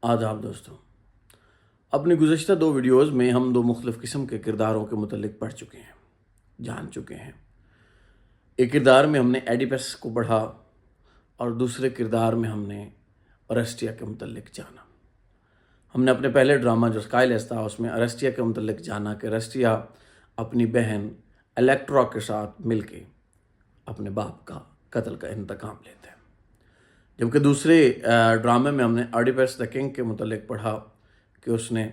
آداب دوستوں، اپنی گزشتہ 2 ویڈیوز میں ہم 2 مختلف قسم کے کرداروں کے متعلق پڑھ چکے ہیں، جان چکے ہیں۔ ایک کردار میں ہم نے ایڈیپس کو پڑھا اور دوسرے کردار میں ہم نے ارسطیہ کے متعلق جانا۔ ہم نے اپنے پہلے ڈرامہ جو اسکائلیس تھا اس میں ارسطیہ کے متعلق جانا کہ ارسطیہ اپنی بہن الیکٹرا کے ساتھ مل کے اپنے باپ کا قتل کا انتقام لیتے ہیں، جبکہ دوسرے ڈرامے میں ہم نے ایڈیپس دا کنگ کے متعلق پڑھا کہ اس نے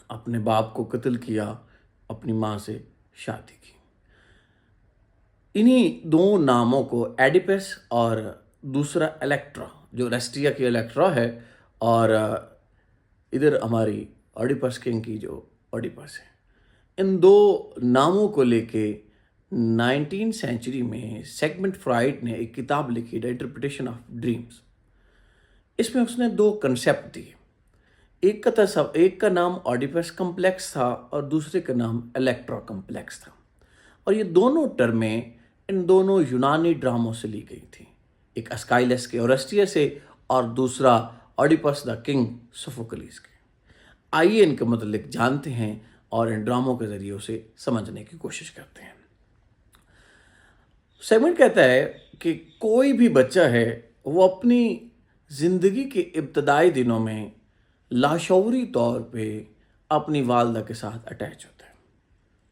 اپنے باپ کو قتل کیا، اپنی ماں سے شادی کی۔ انہی 2 ناموں کو ایڈیپس اور دوسرا الیکٹرا، جو ارسطیہ کی الیکٹرا ہے اور ادھر ہماری ایڈیپس کنگ کی جو ایڈیپس ہے، ان 2 ناموں کو لے کے 19 سینچری میں سیگمنٹ فرائڈ نے ایک کتاب لکھی دی انٹرپریٹیشن آف ڈریمز۔ اس میں اس نے 2 کنسیپٹ دیے، ایک کا نام ایڈیپس کمپلیکس تھا اور دوسرے کا نام الیکٹرا کمپلیکس تھا، اور یہ دونوں ٹرمیں ان دونوں یونانی ڈراموں سے لی گئی تھی، ایک اسکائلس کے ارسطیہ سے اور دوسرا ایڈیپس دا کنگ سوفوکلیس کے۔ آئیے ان کے متعلق جانتے ہیں اور ان ڈراموں کے ذریعے اسے سمجھنے کی کوشش کرتے ہیں۔ سیگمنٹ کہتا ہے کہ کوئی بھی بچہ ہے وہ اپنی زندگی کے ابتدائی دنوں میں لاشعوری طور پہ اپنی والدہ کے ساتھ اٹیچ ہوتا ہے۔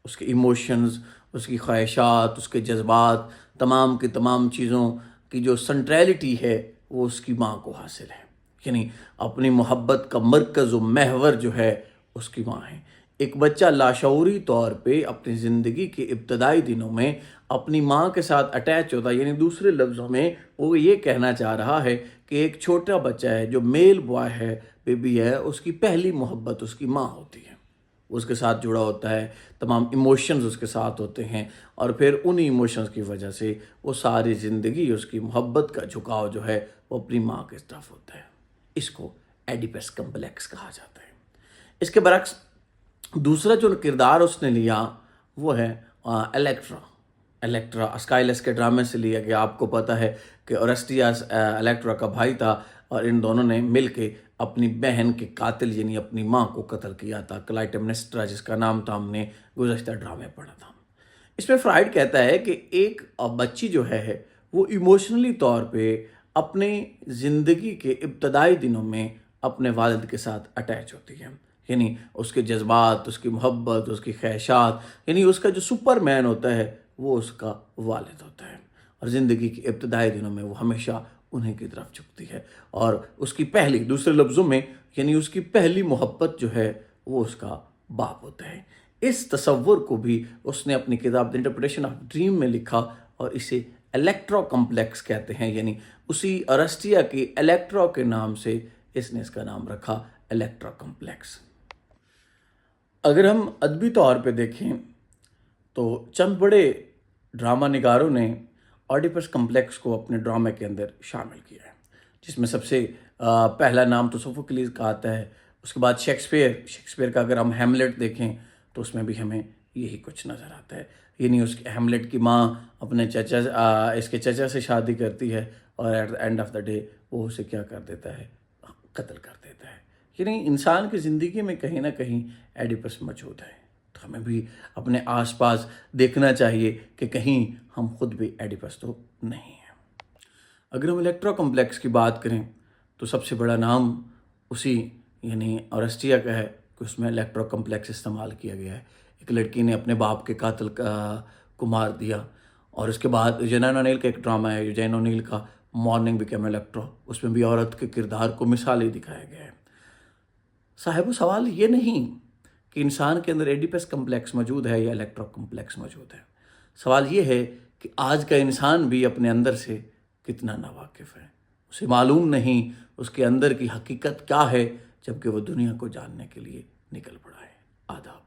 اس کے ایموشنز، اس کی خواہشات، اس کے جذبات، تمام کی تمام چیزوں کی جو سنٹریلٹی ہے وہ اس کی ماں کو حاصل ہے، یعنی اپنی محبت کا مرکز و محور جو ہے اس کی ماں ہے۔ ایک بچہ لاشعوری طور پہ اپنی زندگی کے ابتدائی دنوں میں اپنی ماں کے ساتھ اٹیچ ہوتا ہے، یعنی دوسرے لفظوں میں وہ یہ کہنا چاہ رہا ہے کہ ایک چھوٹا بچہ ہے جو میل بوائے ہے، بیبی ہے، اس کی پہلی محبت اس کی ماں ہوتی ہے، اس کے ساتھ جڑا ہوتا ہے، تمام ایموشنز اس کے ساتھ ہوتے ہیں، اور پھر ان ایموشنز کی وجہ سے وہ ساری زندگی اس کی محبت کا جھکاؤ جو ہے وہ اپنی ماں کے طرف ہوتا ہے۔ اس کو ایڈیپس کمپلیکس کہا جاتا ہے۔ اس کے برعکس دوسرا جو کردار اس نے لیا وہ ہے الیکٹرا اسکائلس کے ڈرامے سے لیا گیا۔ آپ کو پتہ ہے کہ ارسطیہ الیکٹرا کا بھائی تھا اور ان دونوں نے مل کے اپنی بہن کے قاتل یعنی اپنی ماں کو قتل کیا تھا، کلائٹیمنسٹرا جس کا نام تھا، ہم نے گزشتہ ڈرامے پڑھا تھا۔ اس میں فرائڈ کہتا ہے کہ ایک بچی جو ہے وہ ایموشنلی طور پہ اپنے زندگی کے ابتدائی دنوں میں اپنے والد کے ساتھ اٹیچ ہوتی ہے، یعنی اس کے جذبات، اس کی محبت، اس کی خواہشات، یعنی اس کا جو سپر مین ہوتا ہے وہ اس کا والد ہوتا ہے، اور زندگی کے ابتدائی دنوں میں وہ ہمیشہ انہیں کی طرف جھکتی ہے، اور اس کی پہلی، دوسرے لفظوں میں یعنی اس کی پہلی محبت جو ہے وہ اس کا باپ ہوتا ہے۔ اس تصور کو بھی اس نے اپنی کتاب دی انٹرپریٹیشن آف ڈریم میں لکھا اور اسے الیکٹرا کمپلیکس کہتے ہیں، یعنی اسی ارسطیہ کی الیکٹرا کے نام سے اس نے اس کا نام رکھا الیکٹرا کمپلیکس۔ اگر ہم ادبی طور پہ دیکھیں تو چند بڑے ڈرامہ نگاروں نے ایڈیپس کمپلیکس کو اپنے ڈرامے کے اندر شامل کیا ہے، جس میں سب سے پہلا نام تو سوفوکلیس کا آتا ہے، اس کے بعد شیکسپیئر کا اگر ہم ہیملیٹ دیکھیں تو اس میں بھی ہمیں یہی کچھ نظر آتا ہے، یعنی اس کے ہیملیٹ کی ماں اپنے اس کے چچا سے شادی کرتی ہے اور at the end of the day وہ اسے کیا کر دیتا ہے، قتل کر دیتا ہے۔ یعنی انسان کی زندگی میں کہیں نہ کہیں ایڈیپس موجود ہے، تو ہمیں بھی اپنے آس پاس دیکھنا چاہیے کہ کہیں ہم خود بھی ایڈیپس تو نہیں ہیں۔ اگر ہم الیکٹرا کمپلیکس کی بات کریں تو سب سے بڑا نام اسی یعنی ارسطیہ کا ہے کہ اس میں الیکٹرا کمپلیکس استعمال کیا گیا ہے۔ ایک لڑکی نے اپنے باپ کے قاتل کو مار دیا، اور اس کے بعد جینن اونیل کا ایک ڈرامہ ہے، جین اونیل کا مارننگ بیکیم الیکٹرا، اس میں بھی عورت کے کردار کو مثالی دکھایا گیا ہے۔ صاحب سوال یہ نہیں کہ انسان کے اندر ایڈیپس کمپلیکس موجود ہے یا الیکٹرا کمپلیکس موجود ہے، سوال یہ ہے کہ آج کا انسان بھی اپنے اندر سے کتنا ناواقف ہے، اسے معلوم نہیں اس کے اندر کی حقیقت کیا ہے، جبکہ وہ دنیا کو جاننے کے لیے نکل پڑا ہے۔ آداب۔